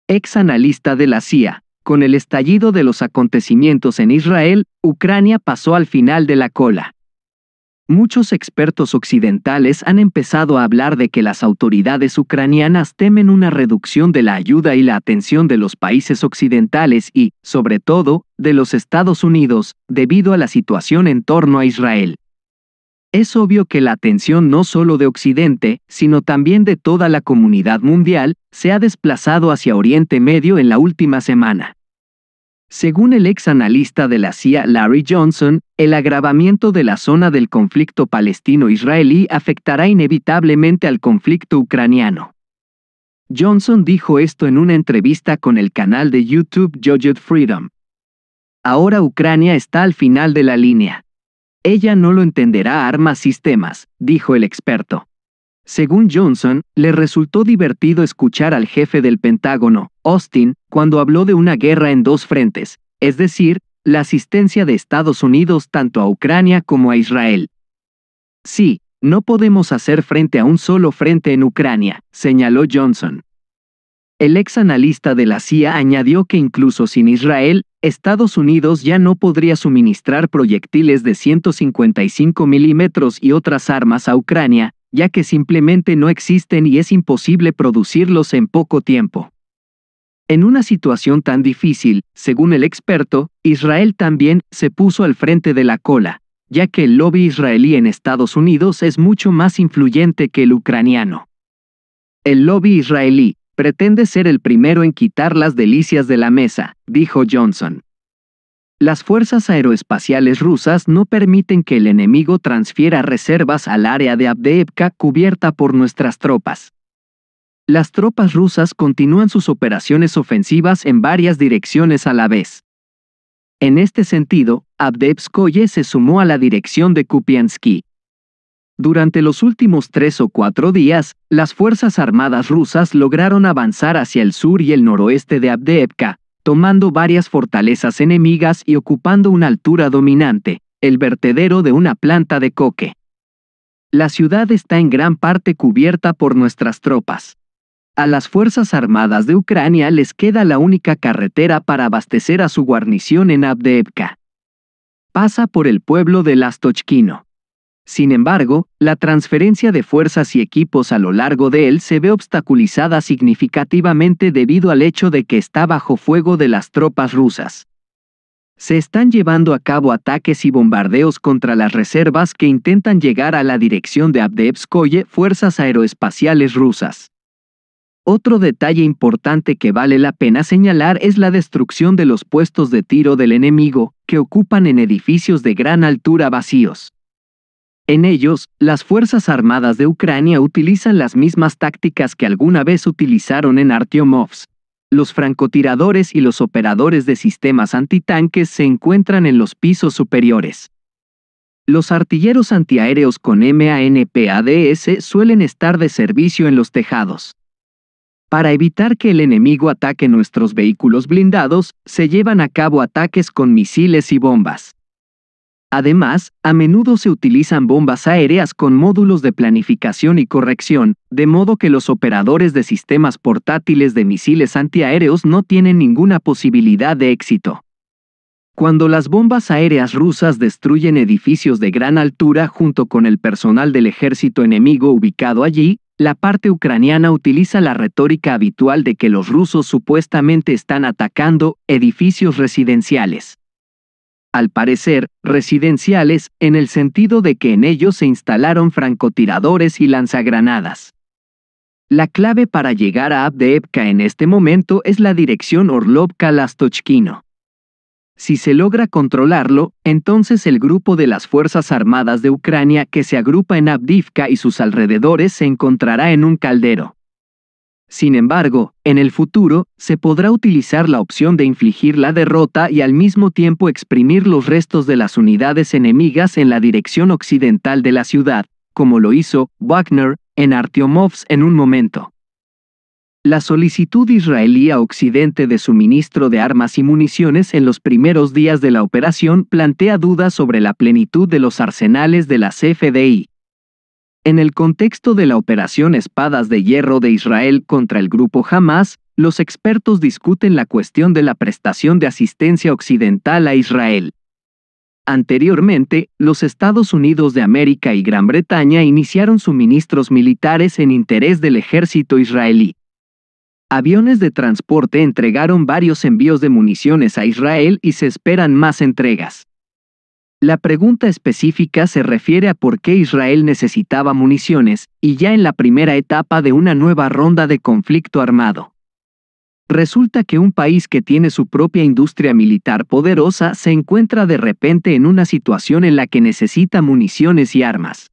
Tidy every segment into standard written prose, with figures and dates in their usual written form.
ex analista de la CIA. Con el estallido de los acontecimientos en Israel, Ucrania pasó al final de la cola. Muchos expertos occidentales han empezado a hablar de que las autoridades ucranianas temen una reducción de la ayuda y la atención de los países occidentales y, sobre todo, de los Estados Unidos, debido a la situación en torno a Israel. Es obvio que la atención no solo de Occidente, sino también de toda la comunidad mundial, se ha desplazado hacia Oriente Medio en la última semana. Según el ex analista de la CIA Larry Johnson, el agravamiento de la zona del conflicto palestino-israelí afectará inevitablemente al conflicto ucraniano. Johnson dijo esto en una entrevista con el canal de YouTube Judged Freedom. Ahora Ucrania está al final de la línea. Ella no lo entenderá armas sistemas, dijo el experto. Según Johnson, le resultó divertido escuchar al jefe del Pentágono, Austin, cuando habló de una guerra en dos frentes, es decir, la asistencia de Estados Unidos tanto a Ucrania como a Israel. Sí, no podemos hacer frente a un solo frente en Ucrania, señaló Johnson. El ex analista de la CIA añadió que incluso sin Israel, Estados Unidos ya no podría suministrar proyectiles de 155 milímetros y otras armas a Ucrania, ya que simplemente no existen y es imposible producirlos en poco tiempo. En una situación tan difícil, según el experto, Israel también se puso al frente de la cola, ya que el lobby israelí en Estados Unidos es mucho más influyente que el ucraniano. El lobby israelí pretende ser el primero en quitar las delicias de la mesa, dijo Johnson. Las fuerzas aeroespaciales rusas no permiten que el enemigo transfiera reservas al área de Avdiivka cubierta por nuestras tropas. Las tropas rusas continúan sus operaciones ofensivas en varias direcciones a la vez. En este sentido, Avdiivskoye se sumó a la dirección de Kupiansky. Durante los últimos 3 o 4 días, las Fuerzas Armadas rusas lograron avanzar hacia el sur y el noroeste de Avdiivka, tomando varias fortalezas enemigas y ocupando una altura dominante, el vertedero de una planta de coque. La ciudad está en gran parte cubierta por nuestras tropas. A las Fuerzas Armadas de Ucrania les queda la única carretera para abastecer a su guarnición en Avdiivka. Pasa por el pueblo de Lastochkino. Sin embargo, la transferencia de fuerzas y equipos a lo largo de él se ve obstaculizada significativamente debido al hecho de que está bajo fuego de las tropas rusas. Se están llevando a cabo ataques y bombardeos contra las reservas que intentan llegar a la dirección de Avdiivskoye fuerzas aeroespaciales rusas. Otro detalle importante que vale la pena señalar es la destrucción de los puestos de tiro del enemigo, que ocupan en edificios de gran altura vacíos. En ellos, las Fuerzas Armadas de Ucrania utilizan las mismas tácticas que alguna vez utilizaron en Artyomovsk. Los francotiradores y los operadores de sistemas antitanques se encuentran en los pisos superiores. Los artilleros antiaéreos con MANPADS suelen estar de servicio en los tejados. Para evitar que el enemigo ataque nuestros vehículos blindados, se llevan a cabo ataques con misiles y bombas. Además, a menudo se utilizan bombas aéreas con módulos de planificación y corrección, de modo que los operadores de sistemas portátiles de misiles antiaéreos no tienen ninguna posibilidad de éxito. Cuando las bombas aéreas rusas destruyen edificios de gran altura junto con el personal del ejército enemigo ubicado allí, la parte ucraniana utiliza la retórica habitual de que los rusos supuestamente están atacando edificios residenciales. Al parecer, residenciales, en el sentido de que en ellos se instalaron francotiradores y lanzagranadas. La clave para llegar a Avdiivka en este momento es la dirección Orlovka-Lastochkino. Si se logra controlarlo, entonces el grupo de las Fuerzas Armadas de Ucrania que se agrupa en Avdiivka y sus alrededores se encontrará en un caldero. Sin embargo, en el futuro, se podrá utilizar la opción de infligir la derrota y al mismo tiempo exprimir los restos de las unidades enemigas en la dirección occidental de la ciudad, como lo hizo Wagner en Artyomovsk en un momento. La solicitud israelí a Occidente de suministro de armas y municiones en los primeros días de la operación plantea dudas sobre la plenitud de los arsenales de las FDI. En el contexto de la operación Espadas de Hierro de Israel contra el grupo Hamás, los expertos discuten la cuestión de la prestación de asistencia occidental a Israel. Anteriormente, los Estados Unidos de América y Gran Bretaña iniciaron suministros militares en interés del ejército israelí. Aviones de transporte entregaron varios envíos de municiones a Israel y se esperan más entregas. La pregunta específica se refiere a por qué Israel necesitaba municiones, y ya en la primera etapa de una nueva ronda de conflicto armado. Resulta que un país que tiene su propia industria militar poderosa se encuentra de repente en una situación en la que necesita municiones y armas.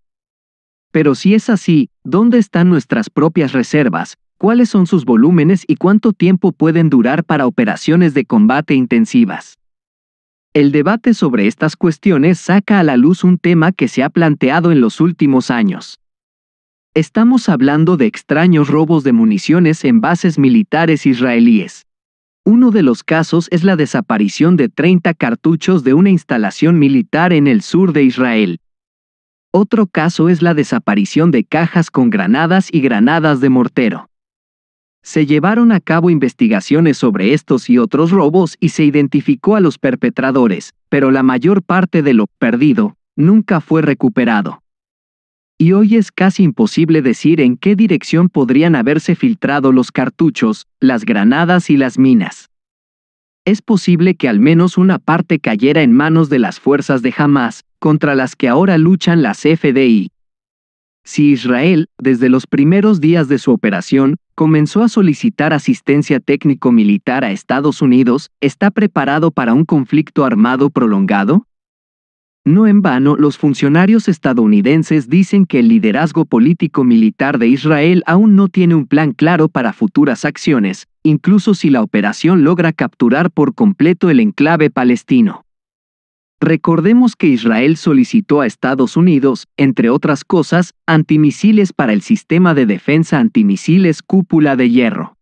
Pero si es así, ¿dónde están nuestras propias reservas? ¿Cuáles son sus volúmenes y cuánto tiempo pueden durar para operaciones de combate intensivas? El debate sobre estas cuestiones saca a la luz un tema que se ha planteado en los últimos años. Estamos hablando de extraños robos de municiones en bases militares israelíes. Uno de los casos es la desaparición de 30 cartuchos de una instalación militar en el sur de Israel. Otro caso es la desaparición de cajas con granadas y granadas de mortero. Se llevaron a cabo investigaciones sobre estos y otros robos y se identificó a los perpetradores, pero la mayor parte de lo perdido nunca fue recuperado. Y hoy es casi imposible decir en qué dirección podrían haberse filtrado los cartuchos, las granadas y las minas. Es posible que al menos una parte cayera en manos de las fuerzas de Hamás, contra las que ahora luchan las FDI. Si Israel, desde los primeros días de su operación, comenzó a solicitar asistencia técnico-militar a Estados Unidos, ¿está preparado para un conflicto armado prolongado? No en vano, los funcionarios estadounidenses dicen que el liderazgo político-militar de Israel aún no tiene un plan claro para futuras acciones, incluso si la operación logra capturar por completo el enclave palestino. Recordemos que Israel solicitó a Estados Unidos, entre otras cosas, antimisiles para el sistema de defensa antimisiles Cúpula de Hierro.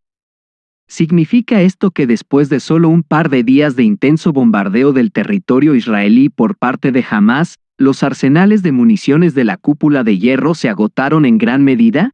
¿Significa esto que después de solo un par de días de intenso bombardeo del territorio israelí por parte de Hamás, los arsenales de municiones de la Cúpula de Hierro se agotaron en gran medida?